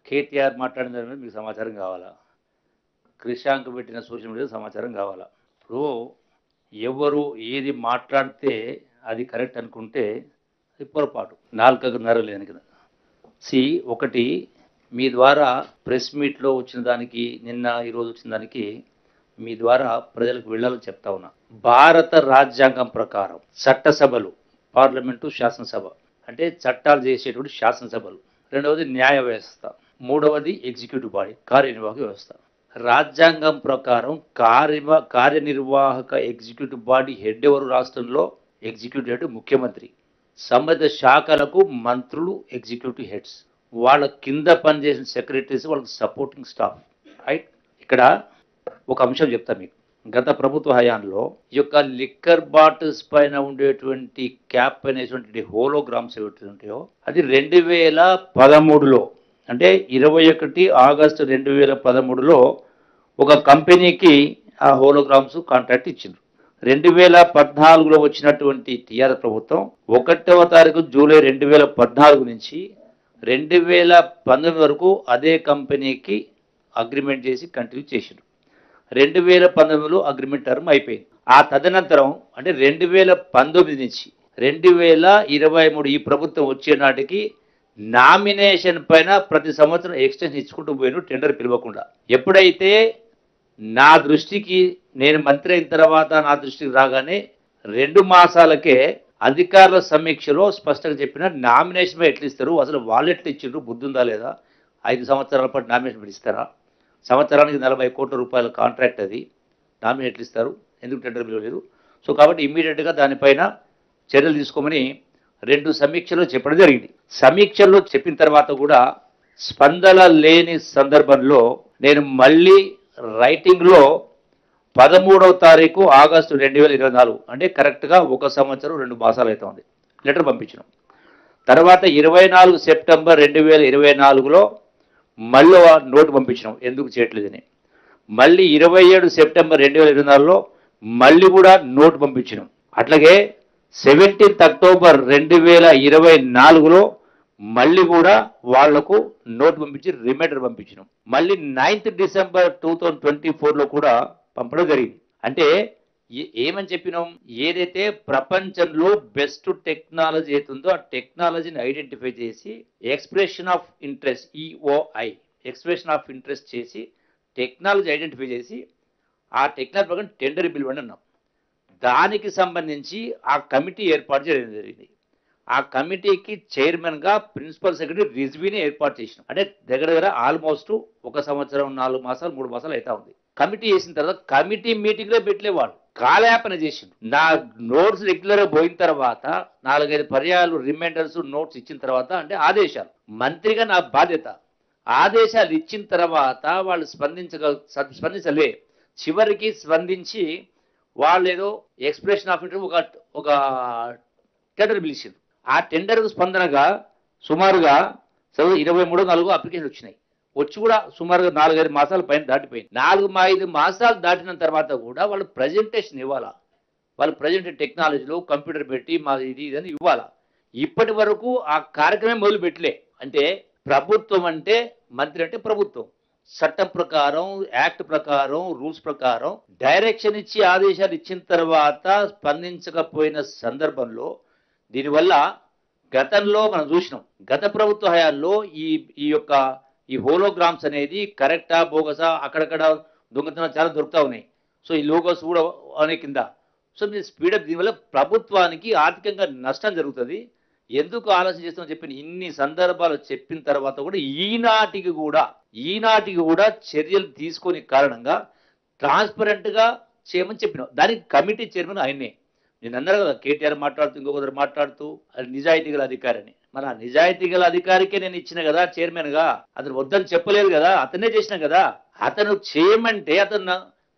కేటీఆర్ మాట్లాడిన దాని మీద మీకు సమాచారం కావాలా? క్రిషాంక్ పెట్టిన సోషల్ మీడియా సమాచారం కావాలా? ఇప్పుడు ఎవరు ఏది మాట్లాడితే అది కరెక్ట్ అనుకుంటే అది పొరపాటు. నాలుకకు నరలేని కదా. ఒకటి మీ ద్వారా ప్రెస్ మీట్లో వచ్చిన దానికి నిన్న ఈరోజు వచ్చిన దానికి మీ ద్వారా ప్రజలకు వెళ్ళాలని చెప్తా ఉన్నా. భారత రాజ్యాంగం ప్రకారం చట్టసభలు, పార్లమెంటు, శాసనసభ అంటే చట్టాలు చేసేటువంటి శాసనసభలు, రెండవది న్యాయ వ్యవస్థ, మూడవది ఎగ్జిక్యూటివ్ బాడీ కార్యనిర్వాహక వ్యవస్థ. రాజ్యాంగం ప్రకారం కార్యనిర్వాహక ఎగ్జిక్యూటివ్ బాడీ హెడ్ ఎవరు? రాష్ట్రంలో ఎగ్జిక్యూటివ్ హెడ్ ముఖ్యమంత్రి. సంబంధిత శాఖలకు మంత్రులు ఎగ్జిక్యూటివ్ హెడ్స్, వాళ్ళ కింద పనిచేసిన సెక్రటరీస్, వాళ్ళకి సపోర్టింగ్ స్టాఫ్. రైట్. ఇక్కడ ఒక అంశం చెప్తా మీకు. గత ప్రభుత్వ హయాంలో ఈ యొక్క లిక్కర్ బాటిల్స్ పైన ఉండేటువంటి క్యాప్ అనేటువంటి హోలోగ్రామ్స్ ఏవైతే ఉంటాయో అది 2013లో అంటే 21 ఆగస్టు 2013లో ఒక కంపెనీకి ఆ హోలోగ్రామ్స్ కాంట్రాక్ట్ ఇచ్చిండ్రు. 2014లో వచ్చినటువంటి టీఆర్ఎస్ ప్రభుత్వం 1వ తారీఖు జూలై 2014 నుంచి 2019 వరకు అదే కంపెనీకి అగ్రిమెంట్ చేసి కంటిన్యూ చేసిండ్రు. 2019లో అగ్రిమెంట్ టర్మ్ అయిపోయింది. ఆ తదనంతరం అంటే 2019 నుంచి 2023 ఈ ప్రభుత్వం వచ్చే నాటికి నామినేషన్ పైన ప్రతి సంవత్సరం ఎక్స్టెన్షన్ ఇచ్చుకుంటూ పోయిన టెండర్ పిలవకుండా. ఎప్పుడైతే నా దృష్టికి నేను మంత్రి అయిన తర్వాత నా దృష్టికి రాగానే 2 మాసాలకే అధికారుల సమీక్షలో స్పష్టంగా చెప్పిన నామినేషన్ ఎట్లా ఇస్తారు, అసలు వాళ్ళు ఎట్లా ఇచ్చిండ్రు, బుద్ధి ఉందా లేదా? 5 సంవత్సరాల పాటు నామినేషన్ ఇస్తారా? సంవత్సరానికి 40 కోట్ల రూపాయల కాంట్రాక్ట్, అది నామినేట్లు ఇస్తారు, ఎందుకు టెండర్ పిలవలేదు? సో కాబట్టి ఇమ్మీడియట్గా దానిపైన చర్యలు తీసుకోమని 2 సమీక్షలు చెప్పడం జరిగింది. సమీక్షల్లో చెప్పిన తర్వాత కూడా స్పందన లేని సందర్భంలో నేను మళ్ళీ రైటింగ్లో 13వ తారీఖు ఆగస్టు 2024 అంటే కరెక్ట్గా 1 సంవత్సరం 2 మాసాలు అవుతుంది లెటర్ పంపించినాం. తర్వాత 24 సెప్టెంబర్ 2024లో మళ్ళీ నోటు పంపించినాం ఎందుకు చేయట్లేదని. మళ్ళీ 27 సెప్టెంబర్ 2024లో మళ్ళీ కూడా నోటు పంపించినాం. అట్లాగే 17 అక్టోబర్ 2024లో మళ్ళీ కూడా వాళ్లకు నోటు పంపించి రిమైండర్ పంపించినాం. మళ్ళీ 9 డిసెంబర్ 2024లో కూడా పంపడం జరిగింది. అంటే ఏమని చెప్పినాం? ఏదైతే ప్రపంచంలో బెస్ట్ టెక్నాలజీ అవుతుందో ఆ టెక్నాలజీని ఐడెంటిఫై చేసి expression of interest, EOI expression of interest చేసి టెక్నాలజీ ఐడెంటిఫై చేసి ఆ టెక్నాలజీ ప్రకారం టెండర్ పిలవండి అన్నాం. దానికి సంబంధించి ఆ కమిటీ ఏర్పాటు చేయడం జరిగింది. ఆ కమిటీకి చైర్మన్గా ప్రిన్సిపల్ సెక్రటరీ రిజ్వీని ఏర్పాటు చేసినాం. అంటే దగ్గర దగ్గర ఆల్మోస్ట్ 1 సంవత్సరం 4 మాసాలు 3 మాసాలు అవుతా ఉంది. కమిటీ చేసిన తర్వాత కమిటీ మీటింగ్లో పెట్టలేవాడు, కాలయాపన చేసిండు. నా నోట్స్ రెగ్యులర్గా పోయిన తర్వాత 4-5 పర్యాలు రిమైండర్స్ నోట్స్ ఇచ్చిన తర్వాత అంటే ఆదేశాలు, మంత్రిగా నా బాధ్యత. ఆదేశాలు ఇచ్చిన తర్వాత వాళ్ళు స్పందించలే. చివరికి స్పందించి వాళ్ళు ఏదో ఎక్స్ప్రెషన్ ఆఫ్ ఇంట్రెస్ట్ ఒక టెండర్ పిలిచింది. ఆ టెండర్కు స్పందనగా సుమారుగా 23-4 అప్లికేషన్ వచ్చినాయి. వచ్చి కూడా సుమారుగా 4-5 మాసాల పైన దాటిపోయింది. 4-5 మాసాలు దాటిన తర్వాత కూడా వాళ్ళు ప్రజెంటేషన్ ఇవ్వాలా, వాళ్ళు ప్రజెంట్ టెక్నాలజీలో కంప్యూటర్ పెట్టి మా ఇది అని ఇవ్వాలా. ఇప్పటి వరకు ఆ కార్యక్రమం మొదలు పెట్టలే. అంటే ప్రభుత్వం అంటే మంత్రి అంటే ప్రభుత్వం, చట్టం ప్రకారం, యాక్ట్ ప్రకారం, రూల్స్ ప్రకారం డైరెక్షన్ ఇచ్చి ఆదేశాలు ఇచ్చిన తర్వాత స్పందించకపోయిన సందర్భంలో దీనివల్ల గతంలో మనం చూసినాం. గత ప్రభుత్వ హయాంలో ఈ హోలోగ్రామ్స్ అనేది కరెక్టా బోగసా అక్కడక్కడ దొంగతనం చాలా దొరుకుతా ఉన్నాయి. సో ఈ లోగోస్ కూడా అనే కింద సో మీరు స్పీడప్, దీనివల్ల ప్రభుత్వానికి ఆర్థికంగా నష్టం జరుగుతుంది, ఎందుకు ఆలోచన చేస్తామని చెప్పిన ఇన్ని సందర్భాలు చెప్పిన తర్వాత కూడా ఈనాటికి కూడా చర్యలు తీసుకొని కారణంగా ట్రాన్స్పరెంట్గా చేయమని చెప్పినాం. దానికి కమిటీ చైర్మన్ ఆయన్నే. నేను అన్నారు కదా, కేటీఆర్ మాట్లాడుతూ ఇంకొకరు మాట్లాడుతూ అది నిజాయితీ గల అధికారి అని. మరి ఆ నిజాయితీ గల అధికారికే నేను ఇచ్చిన కదా చైర్మన్గా, అతను వద్దని చెప్పలేదు కదా, అతనే చేసిన కదా. అతను చేయమంటే అతను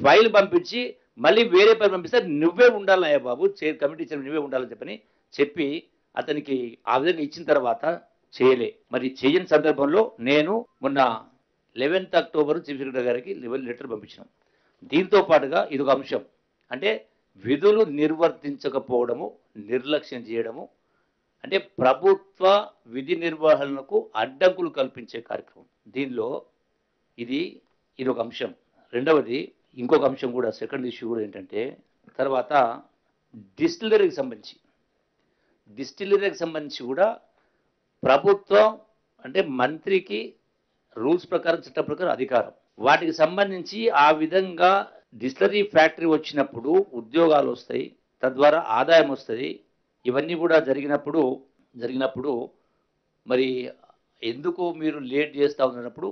ఫైల్ పంపించి మళ్ళీ వేరే పని పంపిస్తే నువ్వే ఉండాలయ్యా బాబు, కమిటీ చైర్మన్ నువ్వే ఉండాలని చెప్పి అతనికి ఆ విధంగా ఇచ్చిన తర్వాత చేయలే. మరి చేయని సందర్భంలో నేను మొన్న 11 అక్టోబర్ చీఫ్ సెక్రటరీ గారికి లెటర్ పంపించినాం. దీంతో పాటుగా ఇదొక అంశం. అంటే విధులు నిర్వర్తించకపోవడము, నిర్లక్ష్యం చేయడము, అంటే ప్రభుత్వ విధి నిర్వహణకు అడ్డంకులు కల్పించే కార్యక్రమం. దీనిలో ఇది ఇది ఒక అంశం. రెండవది ఇంకొక అంశం కూడా, సెకండ్ ఇష్యూ కూడా ఏంటంటే, తర్వాత డిస్టిలరీకి సంబంధించి కూడా ప్రభుత్వం అంటే మంత్రికి రూల్స్ ప్రకారం, చట్టం ప్రకారం అధికారం. వాటికి సంబంధించి ఆ విధంగా డిస్టిలరీ ఫ్యాక్టరీ వచ్చినప్పుడు ఉద్యోగాలు వస్తాయి, తద్వారా ఆదాయం వస్తుంది. ఇవన్నీ కూడా జరిగినప్పుడు మరి ఎందుకు మీరు లేట్ చేస్తూ ఉన్నప్పుడు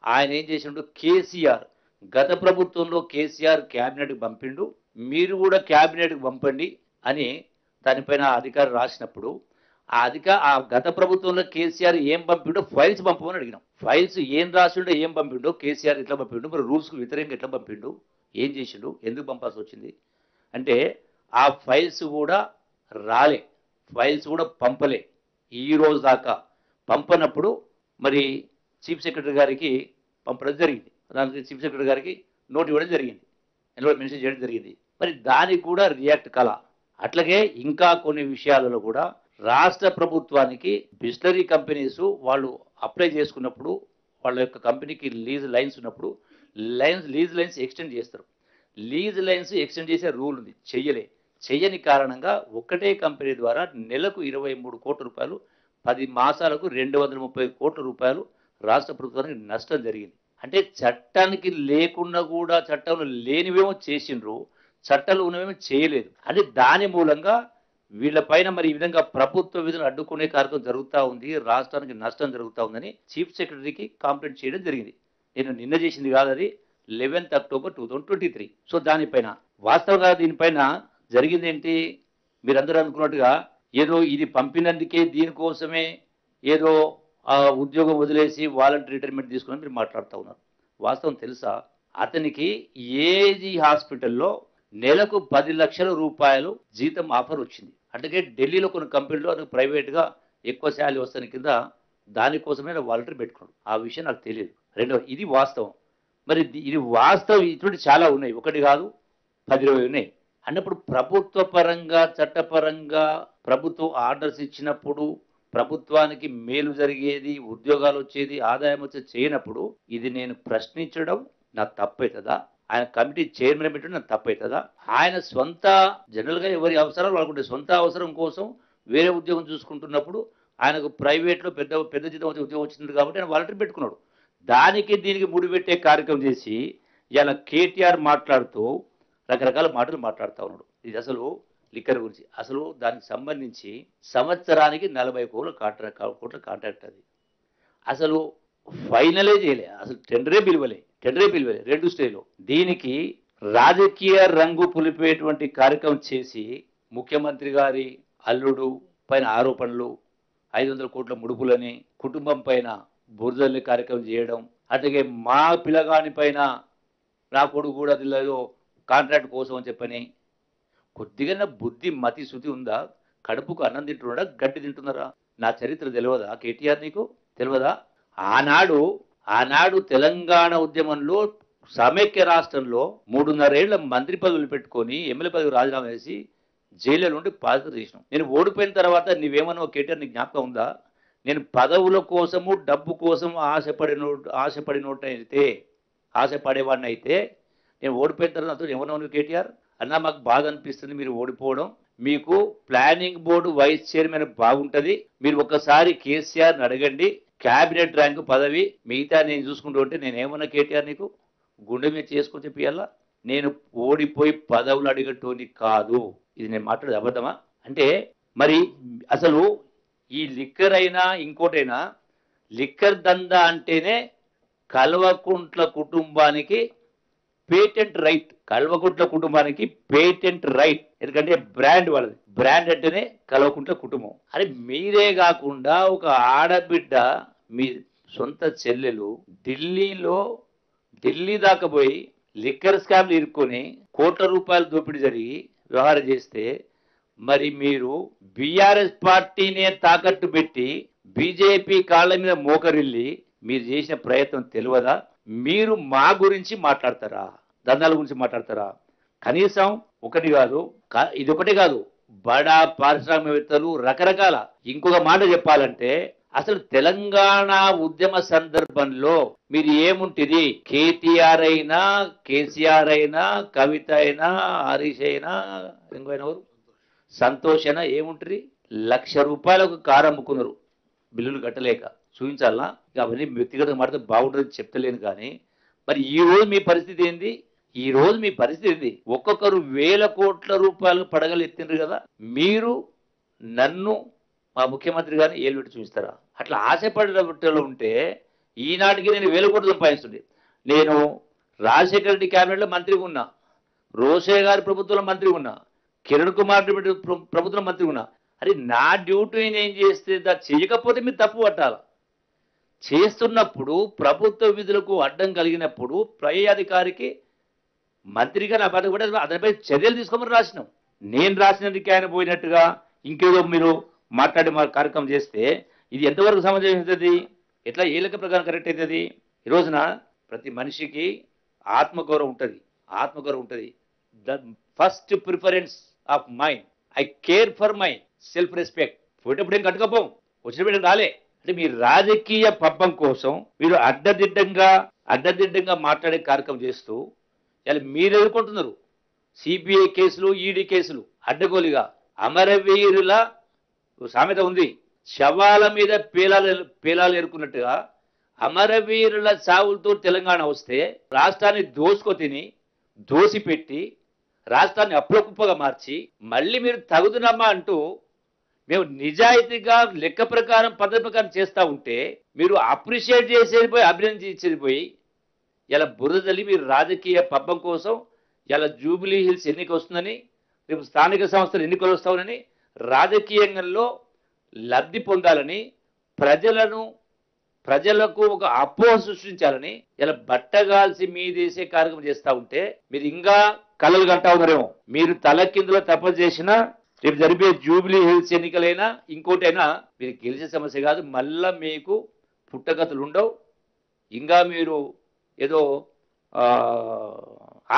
ఆయన ఏం చేసిండు, కేసీఆర్ గత ప్రభుత్వంలో కేసీఆర్ క్యాబినెట్కి పంపిండు, మీరు కూడా క్యాబినెట్కి పంపండి అని దానిపైన అధికారం రాసినప్పుడు ఆ గత ప్రభుత్వంలో కేసీఆర్ ఏం పంపిండో ఫైల్స్ పంపమని అడిగినాం. ఫైల్స్ ఏం రాసిండో, ఏం పంపిండో, కేసీఆర్ ఎట్లా పంపిండు, మరి రూల్స్కు వ్యతిరేకంగా ఎట్లా పంపిండు, ఏం చేసిండు, ఎందుకు పంపాల్సి వచ్చింది అంటే ఆ ఫైల్స్ కూడా రాలే, ఫైల్స్ కూడా పంపలే. ఈ రోజు దాకా పంపనప్పుడు మరి చీఫ్ సెక్రటరీ గారికి పంపడం జరిగింది. దానికి చీఫ్ సెక్రటరీ గారికి నోట్ ఇవ్వడం జరిగింది, మెన్షన్ చేయడం జరిగింది. మరి దానికి కూడా రియాక్ట్ కల. అట్లాగే ఇంకా కొన్ని విషయాలలో కూడా రాష్ట్ర ప్రభుత్వానికి బిస్లరీ కంపెనీస్ వాళ్ళు అప్లై చేసుకున్నప్పుడు వాళ్ళ యొక్క కంపెనీకి లీజ్ లైన్స్ ఉన్నప్పుడు లీజ్ లైన్స్ ఎక్స్టెండ్ చేస్తారు. లీజ్ లైన్స్ ఎక్స్టెండ్ చేసే రూల్ ఉంది, చెయ్యని కారణంగా ఒక్కటే కంపెనీ ద్వారా నెలకు 23 కోట్ల రూపాయలు, 10 మాసాలకు 230 కోట్ల రూపాయలు రాష్ట్ర ప్రభుత్వానికి నష్టం జరిగింది. అంటే చట్టానికి లేకుండా కూడా చట్టంలో లేనివేమో చేసిండ్రు, చట్టాలు ఉన్నవేమో చేయలేదు. అంటే దాని మూలంగా వీళ్ళపైన మరి ఈ విధంగా ప్రభుత్వ విధులను అడ్డుకునే కార్యక్రమం జరుగుతూ ఉంది, రాష్ట్రానికి నష్టం జరుగుతూ ఉందని చీఫ్ సెక్రటరీకి కంప్లైంట్ చేయడం జరిగింది. నేను నిన్న చేసింది కాదు, అది 11 అక్టోబర్ 2023. సో దానిపైన వాస్తవంగా దీనిపైన జరిగింది ఏంటి, మీరందరూ అనుకున్నట్టుగా ఏదో ఇది పంపినందుకే దీనికోసమే ఏదో ఆ ఉద్యోగం వదిలేసి వాలంటరీ రిటైర్మెంట్ తీసుకుని మీరు మాట్లాడుతూ ఉన్నారు. వాస్తవం తెలుసా, అతనికి ఏజీ హాస్పిటల్లో నెలకు 10 లక్షల రూపాయలు జీతం ఆఫర్ వచ్చింది. అంటే ఢిల్లీలో కొన్ని కంపెనీలో అది ప్రైవేట్గా ఎక్కువ శాలరీ వస్తాని కింద దానికోసమే వాలంటరీ పెట్టుకున్నాడు. ఆ విషయం నాకు తెలియదు. రెండవది ఇది వాస్తవం. మరి ఇది వాస్తవం, ఇటువంటి చాలా ఉన్నాయి, ఒకటి కాదు 10-20 ఉన్నాయి. అన్నప్పుడు ప్రభుత్వ పరంగా చట్టపరంగా ప్రభుత్వం ఆర్డర్స్ ఇచ్చినప్పుడు ప్రభుత్వానికి మేలు జరిగేది, ఉద్యోగాలు వచ్చేది, ఆదాయం వచ్చేది చేయనప్పుడు ఇది నేను ప్రశ్నించడం నాకు తప్పవుతుందా? ఆయన కమిటీ చైర్మన్ పెట్టడం నాకు తప్పవుతుందా? ఆయన సొంత జనరల్గా ఎవరి అవసరాలు వాళ్ళకుంటే సొంత అవసరం కోసం వేరే ఉద్యోగం చూసుకుంటున్నప్పుడు ఆయనకు ప్రైవేట్లో పెద్ద జీతం వచ్చే ఉద్యోగం వచ్చింది కాబట్టి ఆయన వాలంటీర్ పెట్టుకున్నాడు. దానికి దీనికి ముడిపెట్టే కార్యక్రమం చేసి ఇలా కేటీఆర్ మాట్లాడుతూ రకరకాల మాటలు మాట్లాడుతూ ఉన్నాడు. ఇది అసలు లిక్కర్ గురించి, అసలు దానికి సంబంధించి సంవత్సరానికి 40 కోట్ల కాంట్రాక్ట్. అది అసలు ఫైనలే చేయలే, అసలు టెండరే పిలువలే 2 స్టేజ్లో. దీనికి రాజకీయ రంగు పులిపేటువంటి కార్యక్రమం చేసి ముఖ్యమంత్రి గారి అల్లుడు పైన ఆరోపణలు, 500 కోట్ల ముడుపులని, కుటుంబం పైన బురదల్లి కార్యక్రమం చేయడం, అట్లాగే మా పిల్లగాని పైన నా కొడుకు కూడా తెలియదు కాంట్రాక్ట్ కోసం అని చెప్పని. కొద్దిగా బుద్ధి మతి శుద్ధి ఉందా? కడుపుకు అన్నం తింటున్నాడా, గడ్డి తింటున్నారా? నా చరిత్ర తెలియదా కేటీఆర్, నీకు తెలియదా? ఆనాడు తెలంగాణ ఉద్యమంలో సమైక్య రాష్ట్రంలో 3.5 ఏళ్ల మంత్రి పదవులు పెట్టుకొని ఎమ్మెల్యే పదవి రాజీనామా చేసి జైల్లో నుండి పాస్ చేసినాం. నేను ఓడిపోయిన తర్వాత నీవేమన్నా కేటీఆర్ నీకు జ్ఞాపకం ఉందా? నేను పదవుల కోసము డబ్బు కోసం ఆశపడేవాడిని అయితే నేను ఓడిపోయిన తర్వాత ఎవరన్నా కేటీఆర్ అన్నా మాకు బాధ అనిపిస్తుంది మీరు ఓడిపోవడం, మీకు ప్లానింగ్ బోర్డు వైస్ చైర్మన్ బాగుంటుంది, మీరు ఒక్కసారి కేసీఆర్ని అడగండి, క్యాబినెట్ ర్యాంకు పదవి మిగతా నేను చూసుకుంటూ ఉంటే నేనేమన్నా కేటీఆర్ నీకు గుండె మీద చేసుకొని చెప్పియాలా? నేను ఓడిపోయి పదవులు అడిగటోని కాదు. ఇది నేను మాట్లాడేది అబద్ధమా? అంటే మరి అసలు ఈ లిక్కర్ అయినా ఇంకోటైనా లిక్కర్ దందా అంటేనే కల్వకుంట్ల కుటుంబానికి పేటెంట్ రైట్, ఎందుకంటే బ్రాండ్ వాళ్ళది, బ్రాండ్ అంటేనే కల్వకుంట్ల కుటుంబం. అని మీరే కాకుండా ఒక ఆడబిడ్డ మీ సొంత చెల్లెలు ఢిల్లీ దాకా పోయి లిక్కర్ స్కామ్లు ఇరుక్కొని కోట్ల రూపాయలు దోపిడీ జరిగి వ్యవహారం చేస్తే మరి మీరు బీఆర్ఎస్ పార్టీనే తాకట్టు పెట్టి బీజేపీ కాళ్ళ మీద మోకరిల్లి మీరు చేసిన ప్రయత్నం తెలియదా? మీరు మా గురించి మాట్లాడతారా, దందాల గురించి మాట్లాడతారా? కనీసం ఇది ఒకటే కాదు, బడా పారిశ్రామికవేత్తలు రకరకాల. ఇంకొక మాట చెప్పాలంటే అసలు తెలంగాణ ఉద్యమ సందర్భంలో మీరు ఏముంటుంది, కేటీఆర్ అయినా కేసీఆర్ అయినా కవిత అయినా హరీష్ అయినా ఇంకోనెవరు సంతోష్ అయినా ఏముంటుంది, ₹1,00,000 కారు అమ్ముకున్నారు బిల్లులు కట్టలేక. చూపించాలనా? ఇక అవన్నీ వ్యక్తిగతంగా మాట్లాడితే బాగుంటుందని చెప్తలేను. కానీ మరి ఈ రోజు మీ పరిస్థితి ఏంది? ఈ రోజు మీ పరిస్థితి ఏంది? ఒక్కొక్కరు ₹1,000,00,000 పడగలు ఎత్తిండ్రు కదా. మీరు నన్ను మా ముఖ్యమంత్రి గారిని ఏలు పెట్టి చూపిస్తారా? అట్లా ఆశపడేటలో ఉంటే ఈనాటికి నేను 1,000 కోట్లు సంపాదిస్తుండే. నేను రాజశేఖర రెడ్డి క్యాబినెట్లో మంత్రిగా ఉన్నా, రోషయ్య గారి ప్రభుత్వంలో మంత్రిగా ఉన్నా, కిరణ్ కుమార్ రెడ్డి ప్రభుత్వంలో మంత్రిగా ఉన్నా. అరే నా డ్యూటీ నేను చేస్తే చేయకపోతే మీరు తప్పు పట్టాలి. చేస్తున్నప్పుడు ప్రభుత్వ విధులకు అడ్డం కలిగినప్పుడు పై అధికారికి మంత్రిగా నా బాధ్యత కూడా అతనిపై చర్యలు తీసుకోమని రాసినాం. నేను రాసినందుకే ఆయన పోయినట్టుగా ఇంకేదో మీరు మాట్లాడి మా కార్యక్రమం చేస్తే ఇది ఎంతవరకు సమంజసమవుతుంది? ఎట్లా ఏ లెక్క ప్రకారం కరెక్ట్ అవుతుంది? ఈ రోజున ప్రతి మనిషికి ఆత్మగౌరవం ఉంటుంది, ఆత్మగౌరవం ఉంటుంది. The first preference of mind, I care for my self respect. పోయేటప్పుడు ఏం కట్టుకపోం, వచ్చినప్పుడు రాలే. అంటే మీ రాజకీయ పబ్బం కోసం మీరు అడ్డదిడ్డంగా మాట్లాడే కార్యక్రమం చేస్తూ ఇలా మీరు ఎదుర్కొంటున్నారు సిబిఐ కేసులు, ఈడీ కేసులు అడ్డగోలిగా. అమరవీరుల సామెత ఉంది, శవాల మీద పేలాలు ఎరుకున్నట్టుగా అమరవీరుల చావులతో తెలంగాణ వస్తే రాష్ట్రాన్ని దోసిపెట్టి రాష్ట్రాన్ని అప్పులకుప్పగా మార్చి మళ్ళీ మీరు తగుదునమ్మా అంటూ మేము నిజాయితీగా లెక్క ప్రకారం పద్ధతి ప్రకారం చేస్తూ ఉంటే మీరు అప్రిషియేట్ చేసేది పోయి అభినందించేది పోయి ఇలా బురదలి మీరు రాజకీయ పబ్బం కోసం ఇలా జూబిలీ హిల్స్ ఎన్నిక వస్తుందని, రేపు స్థానిక సంస్థలు ఎన్నికలు వస్తామని రాజకీయంలో లబ్ధి పొందాలని ప్రజలకు ఒక అపోహ సృష్టించాలని ఇలా బట్టగాల్సి మీదేసే కార్యక్రమం చేస్తూ ఉంటే మీరు ఇంకా కలలు కంటా ఉన్నారేమో. మీరు తలకిందులో తపస్సు చేసినా రేపు జరిపే జూబిలీ హిల్స్ ఎన్నికలైనా ఇంకోటైనా మీరు గెలిచే సమస్య కాదు. మళ్ళా మీకు పుట్టగతులు ఉండవు. ఇంకా మీరు ఏదో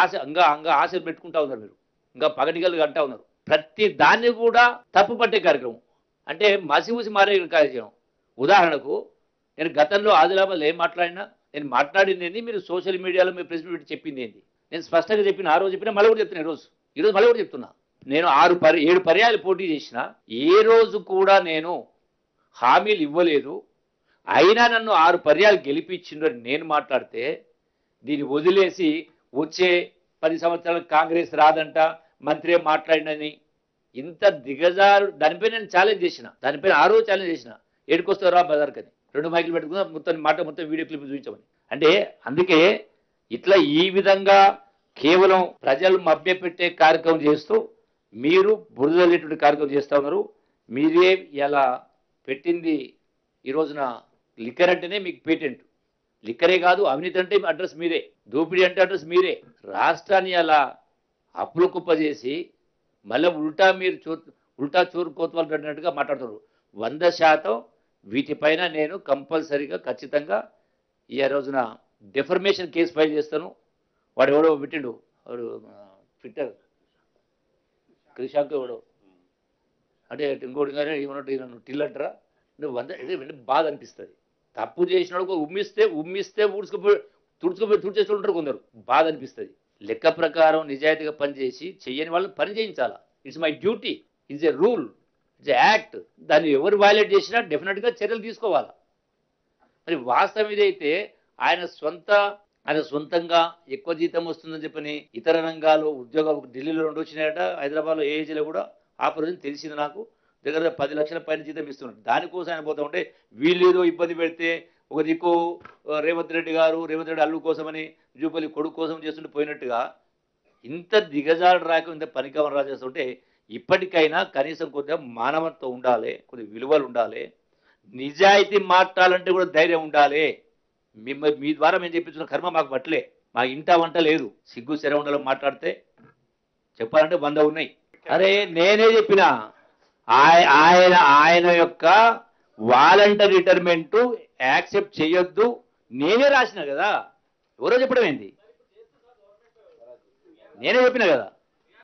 ఆశ పెట్టుకుంటా ఉన్నారు. మీరు ఇంకా పగటిగలు అంటా ఉన్నారు. ప్రతి దాన్ని కూడా తప్పు పట్టే కార్యక్రమం, అంటే మసిమూసి మారే కార్యక్రమం. ఉదాహరణకు నేను గతంలో ఆదిలాబాద్లో ఏం మాట్లాడినా, నేను మాట్లాడింది ఏంది, మీరు సోషల్ మీడియాలో మీరు ప్రెస్ మీట్ చెప్పింది ఏంది, నేను స్పష్టంగా చెప్పిన. ఆ రోజు చెప్పినా మళ్ళీ కూడా చెప్తున్నా. ఈరోజు మళ్ళీ కూడా చెప్తున్నా. నేను 7 పర్యాలు పోటీ చేసిన, ఏ రోజు కూడా నేను హామీలు ఇవ్వలేదు. అయినా నన్ను 6 పర్యాలు గెలిపించిండ్రని నేను మాట్లాడితే దీన్ని వదిలేసి వచ్చే 10 సంవత్సరాలకు కాంగ్రెస్ రాదంట, మంత్రి మాట్లాడినని ఇంత దిగజారు. దానిపై నేను ఛాలెంజ్ చేసిన, దానిపైన ఆ రోజు ఛాలెంజ్ చేసిన. ఏడుకొస్తారా బజార్కని 2 మైకులు పెట్టుకున్నా మొత్తం వీడియో క్లిప్ చూపించమని. అంటే అందుకే ఇట్లా ఈ విధంగా కేవలం ప్రజలు మభ్యపెట్టే కార్యక్రమం చేస్తూ మీరు బురదలేటువంటి కార్యక్రమం చేస్తూ ఉన్నారు. మీరే ఇలా పెట్టింది ఈ రోజున లిక్కర్ అంటేనే మీకు పేటెంట్. లిక్కరే కాదు, అవినీతి అంటే అడ్రస్ మీరే, దోపిడీ అంటే అడ్రస్ మీరే. రాష్ట్రాన్ని అలా అప్పులు కుప్ప చేసి మళ్ళీ ఉల్టా చోరు కోతవాళ్ళు అన్నట్టుగా మాట్లాడుతున్నారు. 100% వీటిపైన నేను కంపల్సరీగా ఖచ్చితంగా ఈ రోజున డెఫర్మేషన్ కేసు ఫైల్ చేస్తాను. వాడు ఎవడో పెట్టిండు, వాడు ట్విట్టర్ క్రిషాంక్ ఎవడో అంటే ఇంకోటి కానీ ఏమన్నట్టు టిల్ అంటారా. నువ్వు బాధ అనిపిస్తుంది. తప్పు చేసినాడు ఉమ్మిస్తే తుడిచేసి ఉంటారు కొందరు. బాధ అనిపిస్తుంది. లెక్క ప్రకారం నిజాయితీగా పనిచేసి చెయ్యని వాళ్ళని పని చేయించాలా. It's my duty, it's a rule, it's a act. దాన్ని ఎవరు వైలేట్ చేసినా డెఫినెట్గా చర్యలు తీసుకోవాలా. మరి వాస్తవం ఇదైతే ఆయన సొంతంగా ఎక్కువ జీతం వస్తుందని చెప్పని ఇతర రంగాల్లో ఉద్యోగాలు ఢిల్లీలో 2 వచ్చినాయట, హైదరాబాద్లో ఏజీలో కూడా ఆపరేషన్ తెలిసింది నాకు. దగ్గర 10 లక్షల పైన జీతం ఇస్తున్నారు. దానికోసం ఆయన పోతా ఉంటే వీళ్ళు ఏదో ఇబ్బంది పెడితే ఒక దిక్కు రేవంత్ రెడ్డి అల్లు కోసమని జూపల్లి కొడుకు కోసం చేస్తుంటే పోయినట్టుగా ఇంత దిగజాడు రాక ఇంత పనికవరం రాజేస్తుంటే ఇప్పటికైనా కనీసం కొద్దిగా మానవత్వం ఉండాలి, కొద్దిగా విలువలు ఉండాలి, నిజాయితీ మాట్లాడాలంటే కూడా ధైర్యం ఉండాలి. మీ ద్వారా మేము చెప్పించిన కర్మ మాకు పట్టలే, మా ఇంట వంట లేదు. సిగ్గు శర ఉండాలో మాట్లాడితే చెప్పాలంటే 100 ఉన్నాయి. అరే నేనే చెప్పిన ఆయన యొక్క వాలంటరీ రిటైర్మెంట్ యాక్సెప్ట్ చేయొద్దు నేనే రాసిన కదా. ఎవరో చెప్పడం ఏంది, నేనే చెప్పిన కదా.